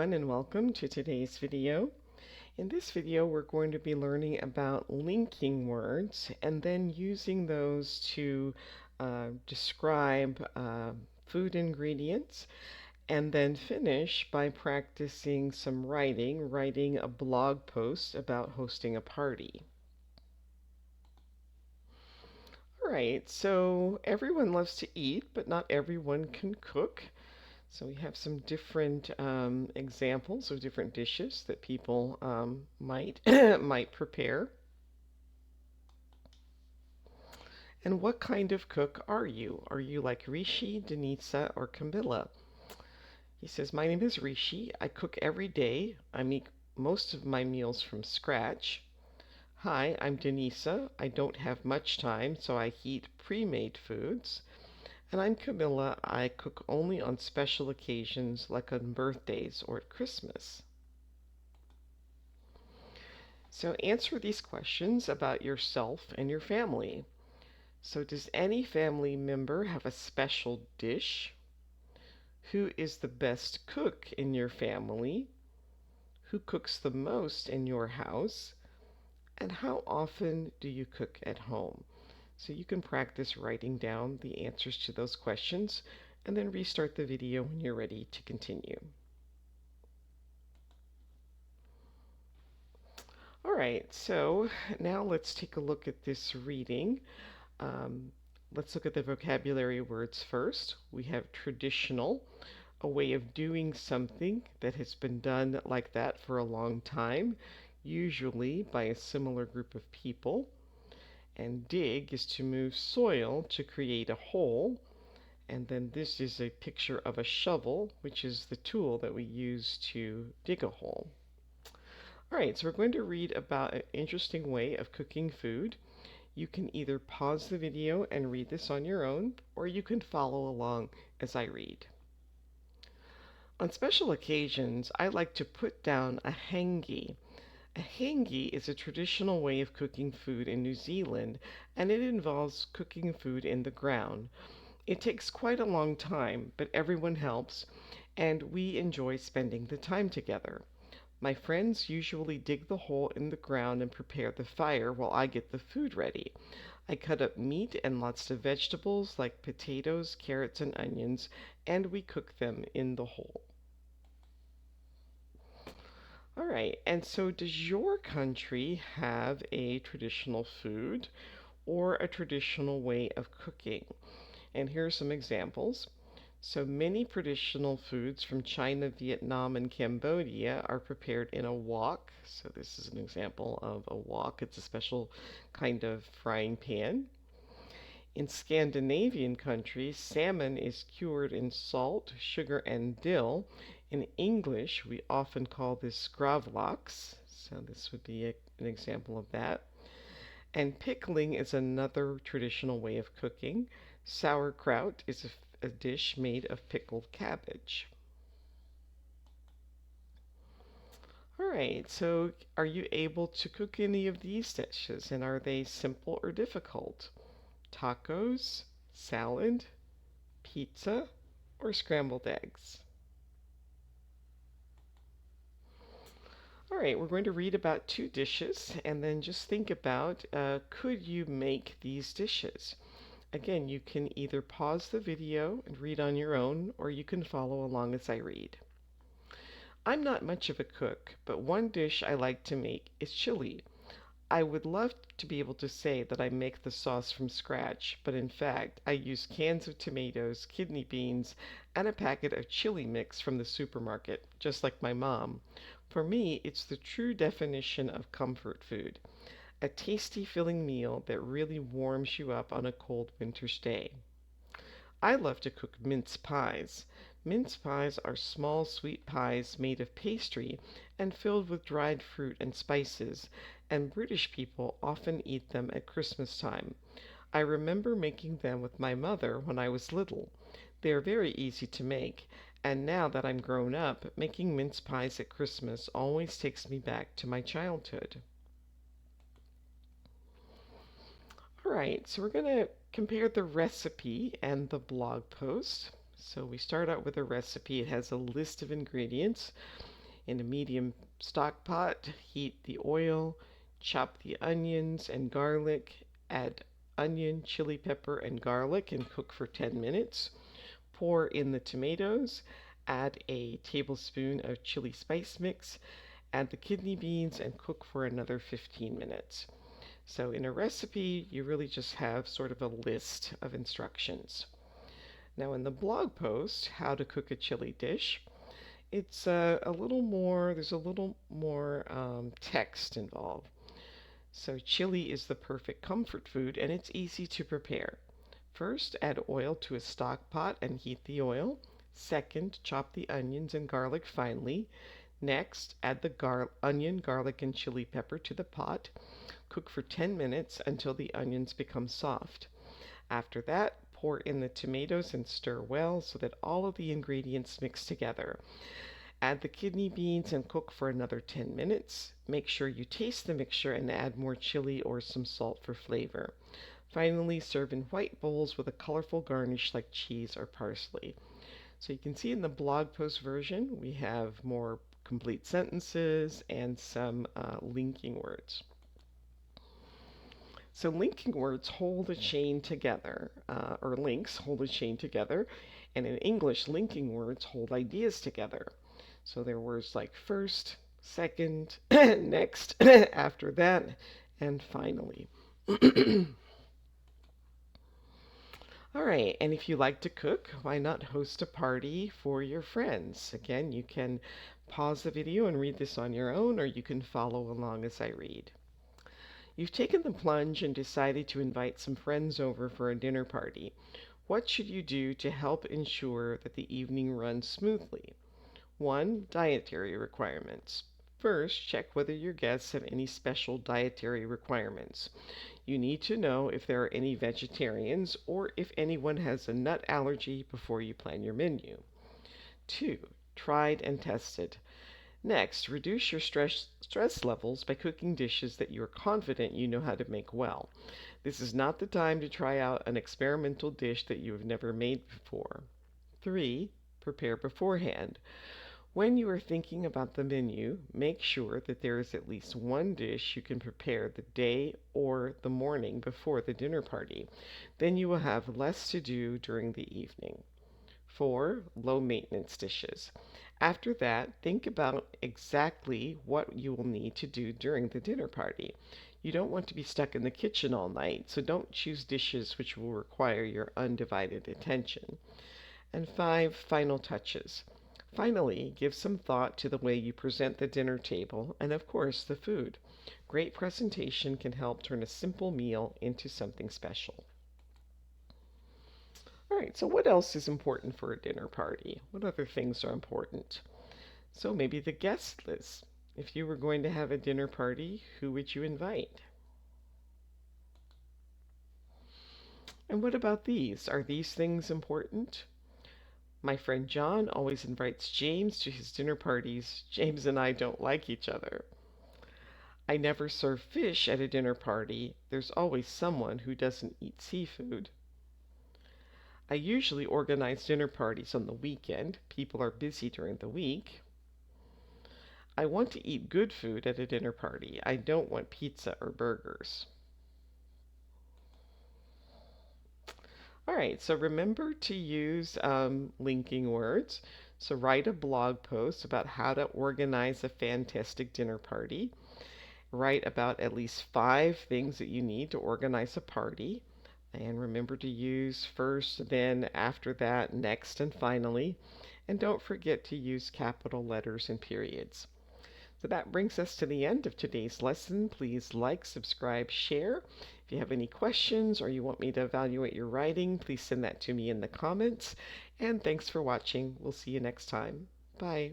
everyone, and welcome to today's video. In this video we're going to be learning about linking words and then using those to describe food ingredients, and then finish by practicing some writing a blog post about hosting a party. Alright, so everyone loves to eat, but not everyone can cook. So we have some different examples of different dishes that people might might prepare. And what kind of cook are you? Are you like Rishi, Denisa, or Camilla? He says, my name is Rishi. I cook every day. I make most of my meals from scratch. Hi, I'm Denisa. I don't have much time, so I heat pre-made foods. And I'm Camilla. I cook only on special occasions like on birthdays or at Christmas. So answer these questions about yourself and your family. So does any family member have a special dish? Who is the best cook in your family? Who cooks the most in your house? And how often do you cook at home? So you can practice writing down the answers to those questions and then restart the video when you're ready to continue. All right, so now let's take a look at this reading. Let's look at the vocabulary words first. We have traditional, a way of doing something that has been done like that for a long time, usually by a similar group of people. And dig is to move soil to create a hole. And then this is a picture of a shovel, which is the tool that we use to dig a hole. All right, so we're going to read about an interesting way of cooking food. You can either pause the video and read this on your own, or you can follow along as I read. On special occasions, I like to put down a hangi. A hangi is a traditional way of cooking food in New Zealand, and it involves cooking food in the ground. It takes quite a long time, but everyone helps, and we enjoy spending the time together. My friends usually dig the hole in the ground and prepare the fire while I get the food ready. I cut up meat and lots of vegetables like potatoes, carrots, and onions, and we cook them in the hole. All right, and so does your country have a traditional food or a traditional way of cooking? And here are some examples. So many traditional foods from China, Vietnam, and Cambodia are prepared in a wok. So this is an example of a wok. It's a special kind of frying pan. In Scandinavian countries, salmon is cured in salt, sugar, and dill. In English, we often call this gravlax. So this would be an example of that. And pickling is another traditional way of cooking. Sauerkraut is a dish made of pickled cabbage. All right, so are you able to cook any of these dishes, and are they simple or difficult? Tacos, salad, pizza, or scrambled eggs? All right, we're going to read about two dishes and then just think about could you make these dishes? Again, you can either pause the video and read on your own, or you can follow along as I read. I'm not much of a cook, but one dish I like to make is chili. I would love to be able to say that I make the sauce from scratch, but in fact, I use cans of tomatoes, kidney beans, and a packet of chili mix from the supermarket, just like my mom. For me, it's the true definition of comfort food. A tasty, filling meal that really warms you up on a cold winter's day. I love to cook mince pies. Mince pies are small sweet pies made of pastry and filled with dried fruit and spices, and British people often eat them at Christmas time. I remember making them with my mother when I was little. They are very easy to make, and now that I'm grown up, making mince pies at Christmas always takes me back to my childhood. All right, so we're going to compare the recipe and the blog post. So we start out with a recipe. It has a list of ingredients. In a medium stock pot, heat the oil, chop the onions and garlic, add onion, chili pepper, and garlic and cook for 10 minutes. Pour in the tomatoes, add a tablespoon of chili spice mix, add the kidney beans, and cook for another 15 minutes. So in a recipe, you really just have sort of a list of instructions. Now in the blog post, How to Cook a Chili Dish, it's there's a little more text involved. So chili is the perfect comfort food and it's easy to prepare. First, add oil to a stock pot and heat the oil. Second, chop the onions and garlic finely. Next, add the onion, garlic, and chili pepper to the pot. Cook for 10 minutes until the onions become soft. After that, pour in the tomatoes and stir well so that all of the ingredients mix together. Add the kidney beans and cook for another 10 minutes. Make sure you taste the mixture and add more chili or some salt for flavor. Finally, serve in white bowls with a colorful garnish like cheese or parsley. So you can see in the blog post version, we have more complete sentences and some linking words. So linking words hold a chain together, or links hold a chain together, and in English, linking words hold ideas together. So there are words like first, second, next, after that, and finally. All right, and if you like to cook, why not host a party for your friends? Again, you can pause the video and read this on your own, or you can follow along as I read. You've taken the plunge and decided to invite some friends over for a dinner party. What should you do to help ensure that the evening runs smoothly? 1. Dietary requirements. First, check whether your guests have any special dietary requirements. You need to know if there are any vegetarians or if anyone has a nut allergy before you plan your menu. 2. Tried and tested. Next, reduce your stress levels by cooking dishes that you are confident you know how to make well. This is not the time to try out an experimental dish that you have never made before. 3. Prepare beforehand. When you are thinking about the menu, make sure that there is at least one dish you can prepare the day or the morning before the dinner party. Then you will have less to do during the evening. 4. Low maintenance dishes. After that, think about exactly what you will need to do during the dinner party. You don't want to be stuck in the kitchen all night, so don't choose dishes which will require your undivided attention. And 5. Final touches. Finally, give some thought to the way you present the dinner table and, of course, the food. Great presentation can help turn a simple meal into something special. All right, so what else is important for a dinner party? What other things are important? So maybe the guest list. If you were going to have a dinner party, who would you invite? And what about these? Are these things important? My friend John always invites James to his dinner parties. James and I don't like each other. I never serve fish at a dinner party. There's always someone who doesn't eat seafood. I usually organize dinner parties on the weekend. People are busy during the week. I want to eat good food at a dinner party. I don't want pizza or burgers. All right, so remember to use linking words. So write a blog post about how to organize a fantastic dinner party. Write about at least 5 things that you need to organize a party. And remember to use first, then, after that, next, and finally. And don't forget to use capital letters and periods. So that brings us to the end of today's lesson. Please like, subscribe, share. If you have any questions or you want me to evaluate your writing, please send that to me in the comments. And thanks for watching. We'll see you next time. Bye.